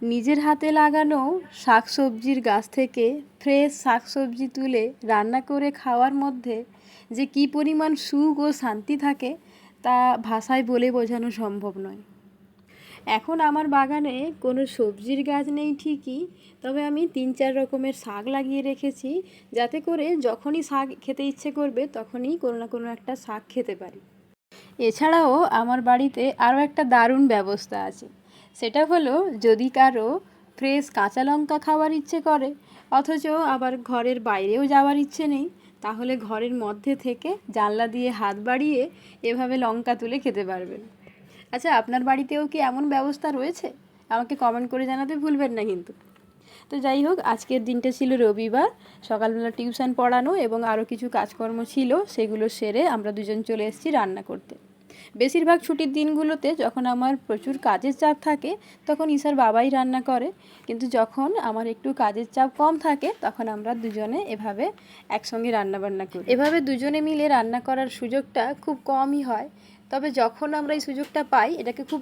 নিজের হাতে লাগানো শাকসবজির গাছ থেকে ফ্রেশ শাকসবজি তুলে রান্না করে খাওয়ার মধ্যে যে কী পরিমাণ সুখ ও শান্তি থাকে তা ভাষায় বলে বোঝানো সম্ভব নয়। এখন আমার বাগানে কোনো সবজির গাছ নেই ঠিকই, তবে আমি 3-4 রকমের শাক লাগিয়ে রেখেছি, যাতে করে যখনই শাক খেতে ইচ্ছে করবে তখনই কোনো না কোনো একটা শাক খেতে পারি। এছাড়াও আমার বাড়িতে আরও একটা দারুণ ব্যবস্থা আছে। সেটা হলো, যদি কারো ফ্রেশ কাঁচা লঙ্কা খাওয়ার ইচ্ছে করে অথচ আবার ঘরের বাইরেও যাওয়ার ইচ্ছে নেই, তাহলে ঘরের মধ্যে থেকে জানলা দিয়ে হাত বাড়িয়ে এভাবে লঙ্কা তুলে খেতে পারবেন। আচ্ছা, আপনার বাড়িতেও কি এমন ব্যবস্থা রয়েছে? আমাকে কমেন্ট করে জানাতে ভুলবেন না কিন্তু। তো যাই হোক, আজকের দিনটা ছিল রবিবার। সকালবেলা টিউশন পড়ানো এবং আরও কিছু কাজকর্ম ছিল, সেগুলো সেরে আমরা দুজন চলে এসেছি রান্না করতে। বেশিরভাগ ছুটির দিনগুলোতে যখন আমার প্রচুর কাজের চাপ থাকে তখন ঈশার বাবাই রান্না করে, কিন্তু যখন আমার একটু কাজের চাপ কম থাকে তখন আমরা দুজনে এভাবে একসঙ্গে রান্নাবান্না করি। এভাবে দুজনে মিলে রান্না করার সুযোগটা খুব কমই হয়, তবে যখন আমরা এই সুযোগটা পাই এটাকে খুব